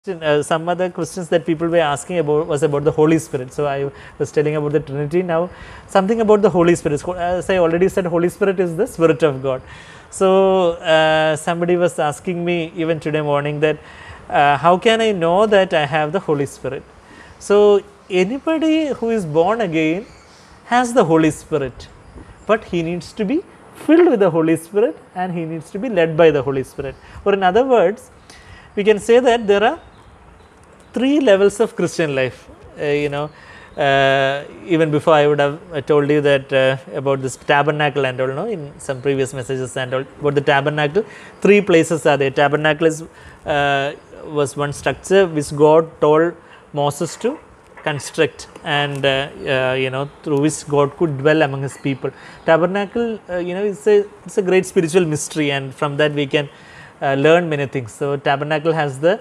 some other questions that people were asking about was about the Holy Spirit. So I was telling about the Trinity. Now something about the Holy Spirit. As I already said, Holy Spirit is the Spirit of God. So somebody was asking me even today morning that how can I know that I have the Holy Spirit? So anybody who is born again has the Holy Spirit, but he needs to be filled with the Holy Spirit and he needs to be led by the Holy Spirit. Or in other words, we can say that there are three levels of Christian life. Even before I would have told you that about this tabernacle and all, in some previous messages and all about the tabernacle. Three places are there. Tabernacle was one structure which God told Moses to construct, and through which God could dwell among His people. Tabernacle, it's a great spiritual mystery, and from that we can learn many things. So tabernacle has the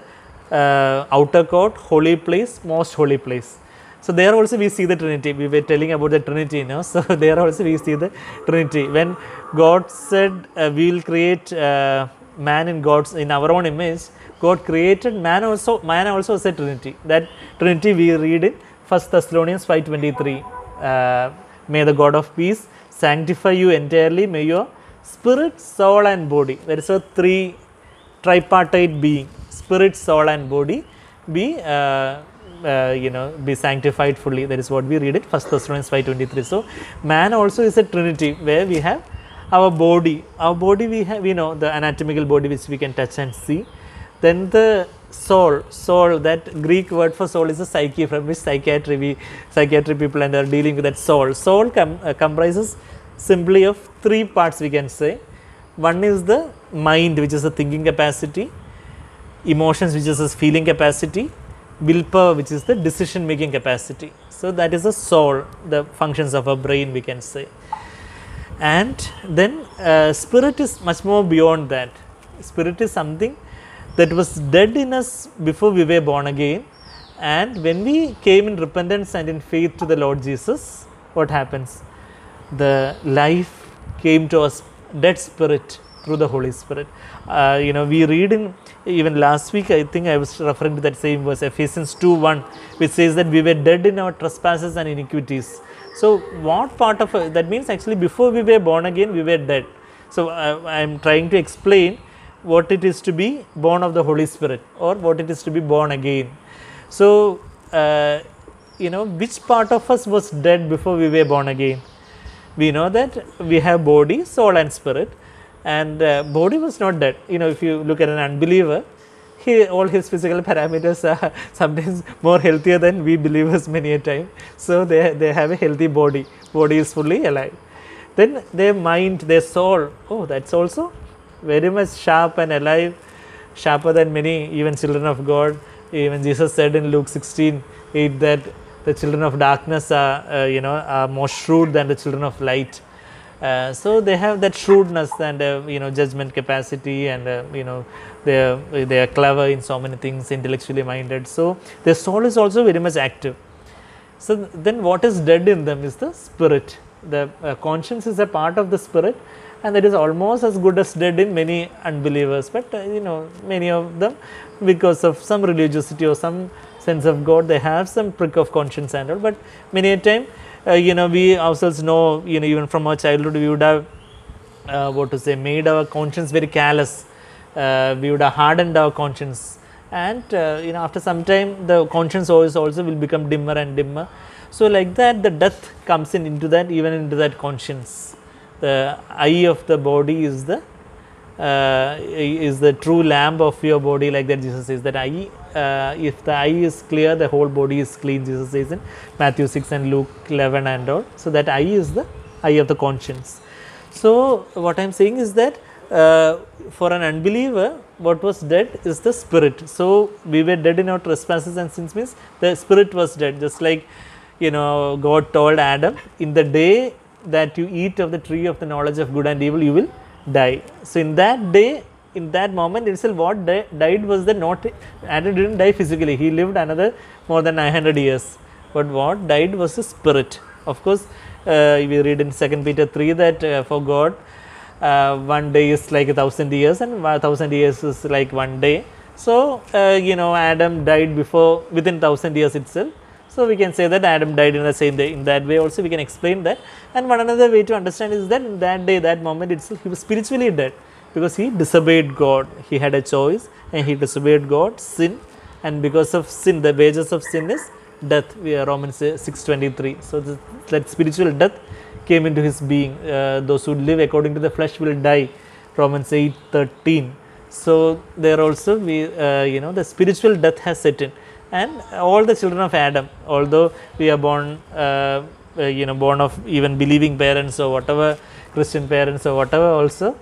outer court, holy place, most holy place. So there also we see the Trinity. We were telling about the Trinity, so there also we see the Trinity. When God said we will create man in our own image, God created man also. Man also is a Trinity. That Trinity we read in 1 Thessalonians 5:23. May the God of peace sanctify you entirely. May your spirit, soul, and body. There is a three tripartite being: spirit, soul, and body be sanctified fully. That is what we read it, 1 Thessalonians 5:23. So man also is a Trinity, where we have our body. Our body we know the anatomical body which we can touch and see. Then the soul, that Greek word for soul is a psyche, from which psychiatry people and are dealing with that soul. Soul comprises simply of three parts, we can say. One is the mind, which is the thinking capacity; emotions, which is the feeling capacity; willpower, which is the decision making capacity. So that is the soul, the functions of our brain, we can say. And then spirit is much more beyond that. Spirit is something that was dead in us before we were born again, and when we came in repentance and in faith to the Lord Jesus, what happens? The life came to us, dead spirit, through the Holy Spirit. We read in, even last week I think I was referring to that same verse, Ephesians 2:1, which says that we were dead in our trespasses and iniquities. So what part of that means? Actually, before we were born again, we were dead. So I am trying to explain what it is to be born of the Holy Spirit, or what it is to be born again. So which part of us was dead before we were born again? We know that we have body, soul, and spirit, and body was not dead. If you look at an unbeliever, all his physical parameters are sometimes more healthier than we believers many a time. So they have a healthy body. Body is fully alive. Then their mind, their soul, that's also very much sharp and alive, sharper than many even children of God. Even Jesus said in Luke 16:8 that the children of darkness are more shrewd than the children of light. So they have that shrewdness and judgment capacity, and they are clever in so many things, intellectually minded. So their soul is also very much active. So then what is dead in them is the spirit. The conscience is a part of the spirit, and that is almost as good as dead in many unbelievers. But many of them, because of some religiosity or some sense of God, they have some prick of conscience and all. But many a time, we ourselves know, even from our childhood, we would have made our conscience very callous. We would have hardened our conscience, and after some time the conscience also will become dimmer and dimmer. So like that, the death comes into that, even into that conscience. The eye of the body is the true lamp of your body, like that Jesus says that eye. If the eye is clear, the whole body is clean, Jesus says in Matthew 6 and Luke 11 and all. So that eye is the eye of the conscience. So what I am saying is that for an unbeliever, what was dead is the spirit. So we were dead in our trespasses and sins, means the spirit was dead. Just like God told Adam, in the day that you eat of the tree of the knowledge of good and evil, you will die. So in that day, in that moment itself, what died was that not Adam didn't die physically. He lived another more than 900 years. But what died was the spirit. Of course, we read in 2 Peter 3 that for God, one day is like 1,000 years, and 1,000 years is like one day. So, you know, Adam died before within 1000 years itself. So, we can say that Adam died in the same day. In that way also we can explain that. And one another way to understand is that in that day, that moment itself, he was spiritually dead because he disobeyed God. He had a choice and he disobeyed God, sin, and because of sin, the wages of sin is death. We are Romans 6:23. So, that spiritual death came into his being. Those who live according to the flesh will die. Romans 8:13. So, there also we you know, the spiritual death has set in, and all the children of Adam, although we are born you know, born of even believing parents or whatever, Christian parents or whatever, also,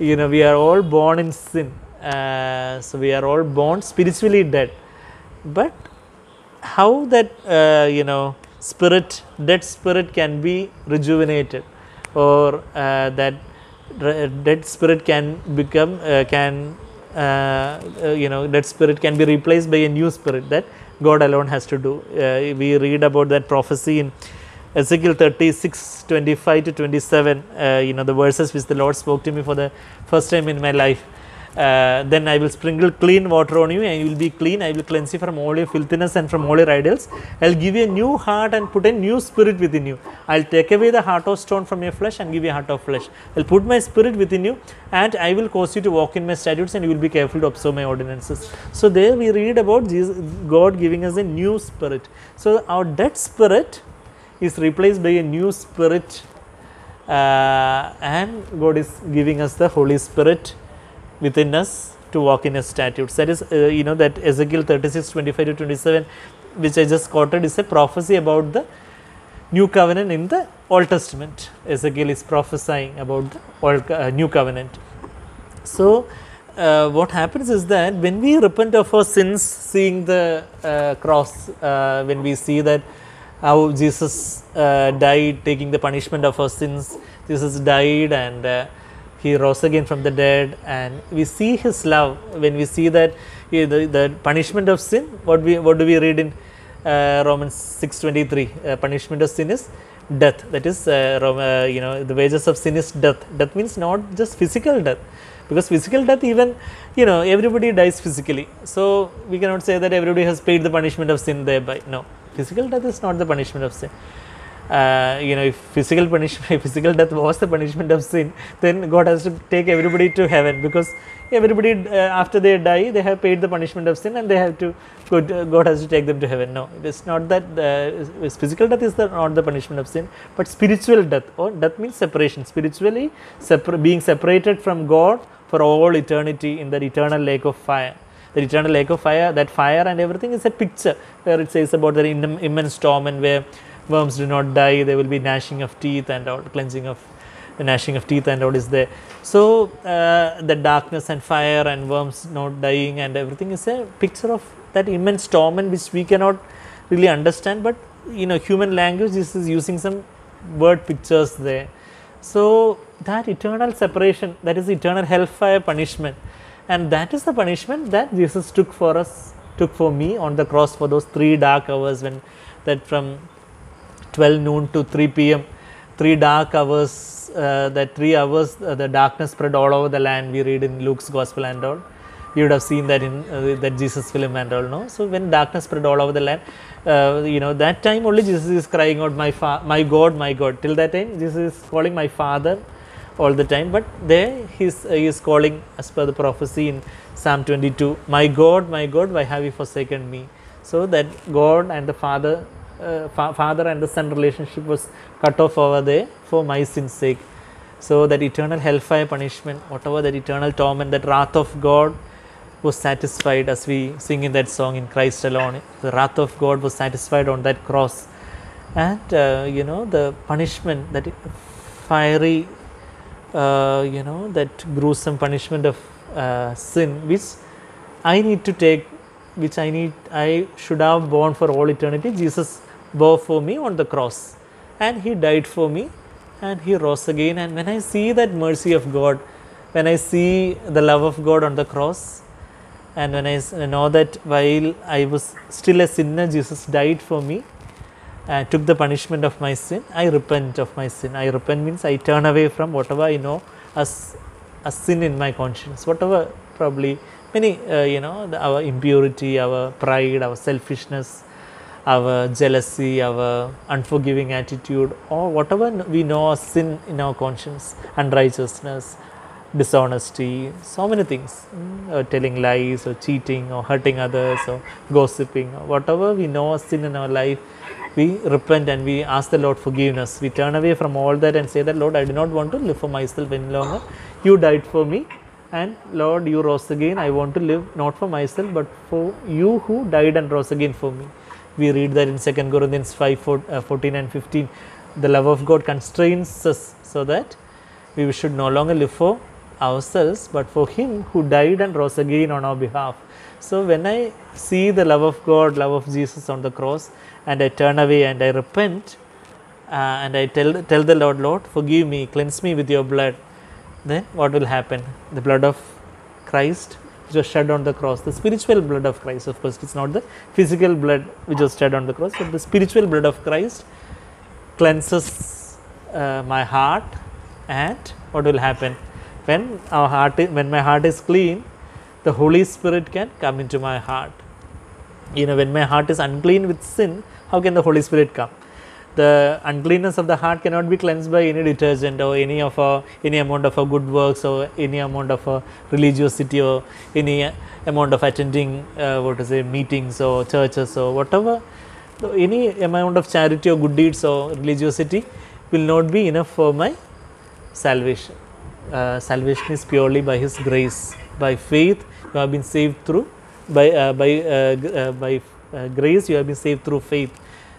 you know, we are all born in sin. So, we are all born spiritually dead, but how that you know, spirit, dead spirit can be rejuvenated, or that dead spirit can become you know, dead spirit can be replaced by a new spirit, that God alone has to do. We read about that prophecy in Ezekiel 36:25 to 27, you know, the verses which the Lord spoke to me for the first time in my life. Then I will sprinkle clean water on you, and you will be clean. I will cleanse you from all your filthiness and from all your idols. I will give you a new heart and put a new spirit within you. I will take away the heart of stone from your flesh and give you a heart of flesh. I will put my spirit within you, and I will cause you to walk in my statutes, and you will be careful to observe my ordinances. So, there we read about Jesus, God giving us a new spirit. So, our dead spirit is replaced by a new spirit, and God is giving us the Holy Spirit within us to walk in his statutes. That is you know, that Ezekiel 36:25 to 27 which I just quoted is a prophecy about the new covenant in the Old Testament. Ezekiel is prophesying about the old, new covenant. So, what happens is that when we repent of our sins, seeing the cross, when we see that how Jesus died taking the punishment of our sins, Jesus died and he rose again from the dead, and we see his love. When we see that the punishment of sin, what do we read in Romans 6:23? Punishment of sin is death. That is you know, the wages of sin is death. Death means not just physical death, because physical death, even, you know, everybody dies physically. So, we cannot say that everybody has paid the punishment of sin thereby. No, physical death is not the punishment of sin. You know, if physical punishment, physical death was the punishment of sin, then God has to take everybody to heaven, because everybody after they die, they have paid the punishment of sin and they have to go to, God has to take them to heaven. No, it is not that. Physical death is not the punishment of sin, but spiritual death, or death means separation, spiritually being separated from God for all eternity in that eternal lake of fire. The eternal lake of fire, that fire and everything is a picture where it says about the immense torment where worms do not die, there will be gnashing of teeth and all, cleansing of the gnashing of teeth and all is there. So, the darkness and fire and worms not dying and everything is a picture of that immense torment which we cannot really understand, but, you know, human language is using some word pictures there. So, that eternal separation, that is eternal hellfire punishment, and that is the punishment that Jesus took for us, took for me on the cross for those 3 dark hours, when that from 12 noon to 3 p.m. 3 dark hours, that 3 hours the darkness spread all over the land. We read in Luke's gospel and all. You would have seen that in that Jesus film and all, no? So, when darkness spread all over the land, you know, that time only Jesus is crying out, my God, my God. Till that time, Jesus is calling my Father all the time, but there he is calling, as per the prophecy in Psalm 22, my God, why have you forsaken me? So, that God and the Father, Father and the Son relationship was cut off over there for my sin's sake. So, that eternal hellfire punishment, whatever that eternal torment, that wrath of God was satisfied, as we sing in that song, in Christ alone. The wrath of God was satisfied on that cross, and you know, the punishment, that fiery, you know, that gruesome punishment of sin, which I need to take, which I should have borne for all eternity, Jesus bore for me on the cross, and he died for me and he rose again. And when I see that mercy of God, when I see the love of God on the cross, and when I know that while I was still a sinner, Jesus died for me, took the punishment of my sin, I repent of my sin. I repent means I turn away from whatever I know as a sin in my conscience, whatever probably many our impurity, our pride, our selfishness, our jealousy, our unforgiving attitude, or whatever we know as sin in our conscience, unrighteousness, dishonesty, so many things, telling lies or cheating or hurting others or gossiping, or whatever we know as sin in our life, we repent and we ask the Lord forgiveness. We turn away from all that and say that, Lord, I do not want to live for myself any longer. You died for me, and Lord, you rose again. I want to live not for myself but for you who died and rose again for me. We read that in 2 Corinthians 5:14 and 15. The love of God constrains us so that we should no longer live for ourselves but for Him who died and rose again on our behalf. So when I see the love of God, love of Jesus on the cross, and I turn away and I repent, and I tell the Lord, Lord, forgive me, cleanse me with your blood, then what will happen? The blood of Christ which was shed on the cross, the spiritual blood of Christ, of course, it's not the physical blood which was shed on the cross, but the spiritual blood of Christ cleanses my heart. And what will happen? When my heart is clean, the Holy Spirit can come into my heart. When my heart is unclean with sin, how can the Holy Spirit come? The uncleanness of the heart cannot be cleansed by any detergent or any amount of good works or any amount of religiosity or any amount of attending meetings or churches or whatever. So any amount of charity or good deeds or religiosity will not be enough for my salvation. Salvation is purely by His grace. By faith, you have been saved through. By grace, you have been saved through faith.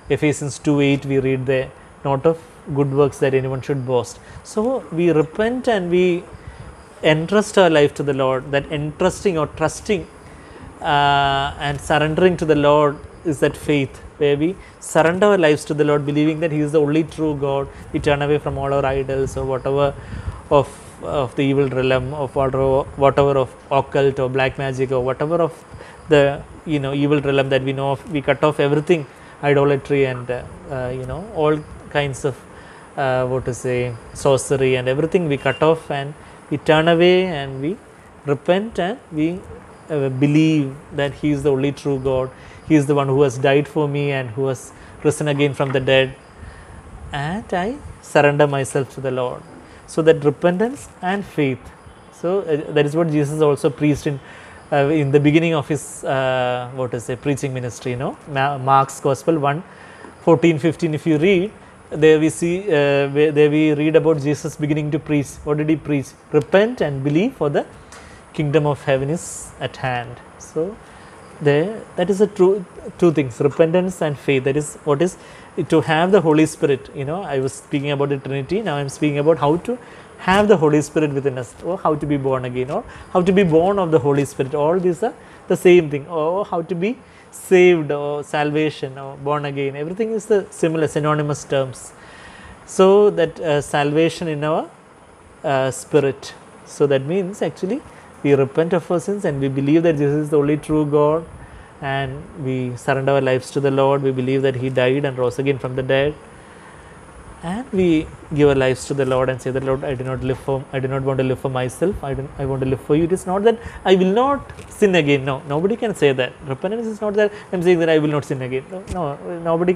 Ephesians 2:8 we read there, not of good works that anyone should boast. So we repent and we entrust our life to the Lord. That entrusting or trusting and surrendering to the Lord is that faith, where we surrender our lives to the Lord, believing that He is the only true God. We turn away from all our idols or whatever of the evil realm, of whatever of occult or black magic or whatever of the evil realm that we know of. We cut off everything, idolatry and all kinds of sorcery and everything we cut off, and we turn away and we repent and we believe that He is the only true God. He is the one who has died for me and who has risen again from the dead, and I surrender myself to the Lord. So that repentance and faith. So that is what Jesus also preached in the beginning of His preaching ministry. Mark's Gospel 1:14-15. If you read, there we see there we read about Jesus beginning to preach. What did He preach? Repent and believe, for the kingdom of heaven is at hand. So that is the two things, repentance and faith. That is what is to have the Holy Spirit. I was speaking about the Trinity, now I am speaking about how to have the Holy Spirit within us, or how to be born again, or how to be born of the Holy Spirit. All these are the same thing. Or how to be saved, or salvation, or born again, everything is the similar synonymous terms. So that salvation in our spirit. So that means actually we repent of our sins and we believe that Jesus is the only true God, and we surrender our lives to the Lord. We believe that He died and rose again from the dead, and we give our lives to the Lord and say that, Lord, I do not want to live for myself. I want to live for you. It is not that I will not sin again. No, nobody can say that. Repentance is not that I am saying that I will not sin again. No, nobody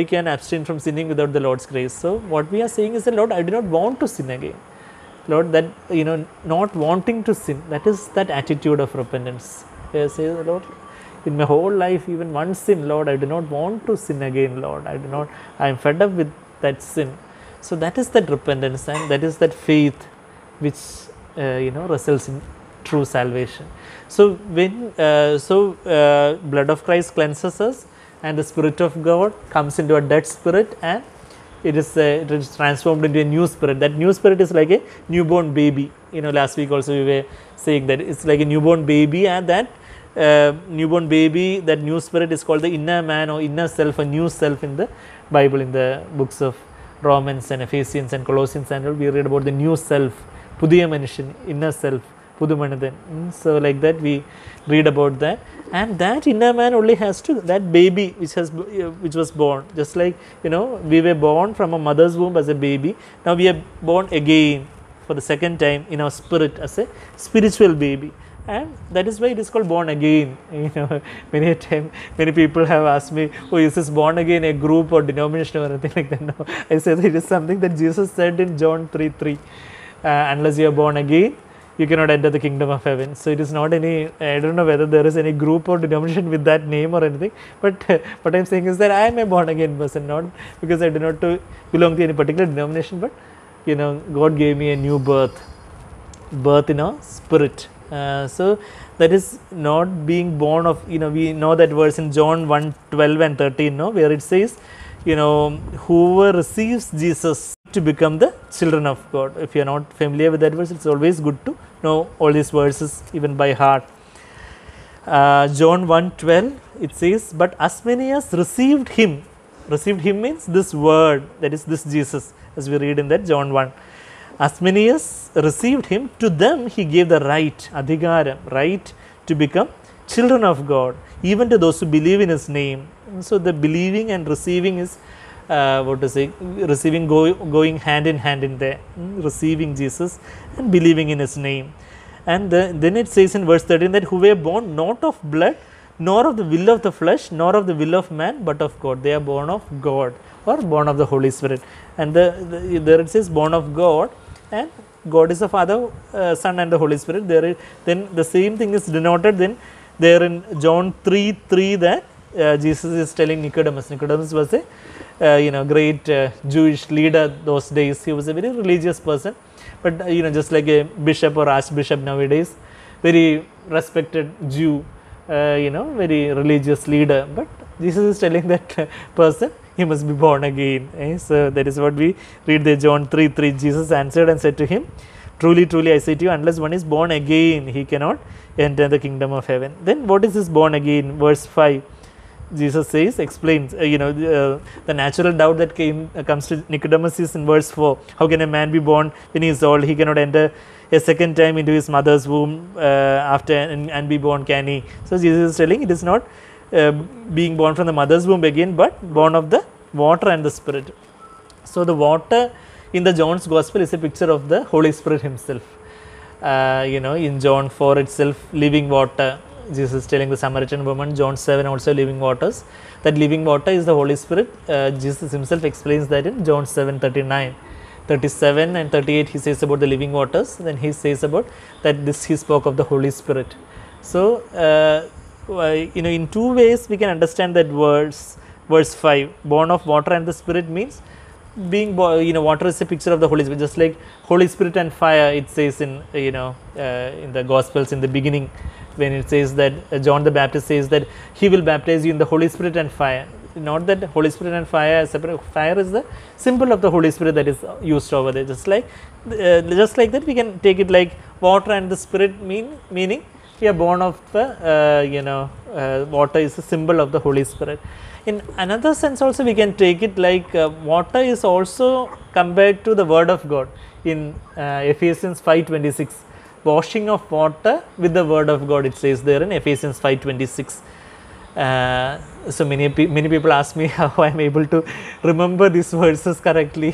can abstain from sinning without the Lord's grace. So what we are saying is that, Lord, I do not want to sin again. Lord, that not wanting to sin, that is that attitude of repentance. I say, Lord, in my whole life, even one sin, Lord, I do not want to sin again, Lord. I am fed up with that sin. So that is that repentance, and that is that faith which results in true salvation. So when blood of Christ cleanses us, and the Spirit of God comes into a dead spirit, and it is transformed into a new spirit. That new spirit is like a newborn baby. Last week also we were saying that it's like a newborn baby, and that newborn baby, that new spirit is called the inner man or inner self, a new self in the Bible. In the books of Romans and Ephesians and Colossians and all, we read about the new self, Pudhiya Manushan, inner self, Pudumanathan. So like that we read about that, and that inner man only has to, that baby which was born, just like we were born from a mother's womb as a baby. Now we are born again for the second time in our spirit as a spiritual baby, and that is why it is called born again. Many a time many people have asked me, oh, is this born again a group or denomination or anything like that? No, I said it is something that Jesus said in John 3:3, unless you are born again, you cannot enter the kingdom of heaven. So it is not any, I don't know whether there is any group or denomination with that name or anything, but what I am saying is that I am a born again person, not because I do not belong to any particular denomination, but God gave me a new birth in a spirit. So that is not being born of, we know that verse in John 1:12 and 13, where it says, whoever receives Jesus to become the children of God. If you are not familiar with that verse, it's always good to know all these verses even by heart. John 1:12, it says, but as many as received him means this word, that is this Jesus, as we read in that John 1. As many as received him, to them he gave the right, adhikaram, right to become children of God, even to those who believe in his name. So the believing and receiving is receiving going hand in hand in there, receiving Jesus and believing in his name. And then it says in verse 13 that who were born not of blood, nor of the will of the flesh, nor of the will of man, but of God. They are born of God, or born of the Holy Spirit. And there it says born of God, and God is the Father, Son and the Holy Spirit. Then the same thing is denoted then there in John 3:3 that Jesus is telling Nicodemus. Nicodemus was a great Jewish leader those days. He was a very religious person, but just like a bishop or archbishop nowadays, very respected Jew, very religious leader. But Jesus is telling that person, he must be born again. So that is what we read there, John 3:3. Jesus answered and said to him, truly, truly, I say to you, unless one is born again, he cannot enter the kingdom of heaven. Then what is this born again? Verse 5. Jesus says, explains, the natural doubt that comes to Nicodemus is in verse 4. How can a man be born when he is old? He cannot enter a second time into his mother's womb after and be born, can he? So Jesus is telling it is not being born from the mother's womb again, but born of the water and the Spirit. So the water in the John's Gospel is a picture of the Holy Spirit himself. In John 4 itself, living water. Jesus is telling the Samaritan woman, John 7 also living waters. That living water is the Holy Spirit. Jesus himself explains that in John 7:39. 37 and 38 he says about the living waters. Then he says about that he spoke of the Holy Spirit. So, in two ways we can understand that verse 5. Born of water and the Spirit means being water is a picture of the Holy Spirit, just like Holy Spirit and fire it says in in the Gospels in the beginning, when it says that John the Baptist says that he will baptize you in the Holy Spirit and fire. Not that Holy Spirit and fire are separate. Fire is the symbol of the Holy Spirit that is used over there. Just like that, we can take it like water and the Spirit meaning we are born of the water is a symbol of the Holy Spirit. In another sense also we can take it like water is also compared to the Word of God in Ephesians 5:26. Washing of water with the Word of God, it says there in Ephesians 5:26. So many people ask me how I am able to remember these verses correctly.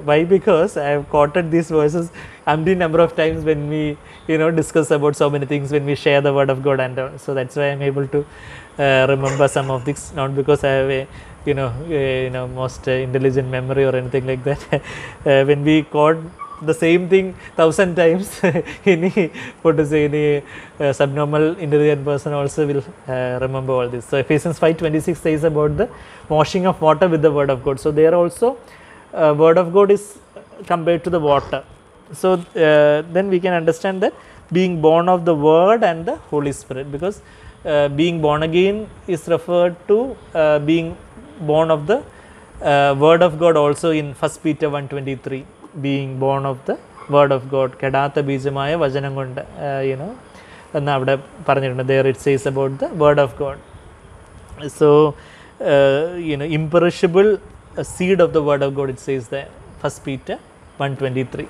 Why? Because I have quoted these verses number of times when we discuss about so many things, when we share the Word of God, and so that's why I am able to remember some of these. Not because I have a most intelligent memory or anything like that. When we quote the same thing 1,000 times, any subnormal intelligent person also will remember all this. So Ephesians 5:26 says about the washing of water with the Word of God. So there also Word of God is compared to the water. So then we can understand that being born of the Word and the Holy Spirit, because being born again is referred to being born of the Word of God also in 1 Peter 1:23. Being born of the Word of God, Kedatha Bijamaya Vajanam konda, and avada paranjittundu. There it says about the Word of God. So, imperishable seed of the Word of God, it says there, 1 Peter 1:23.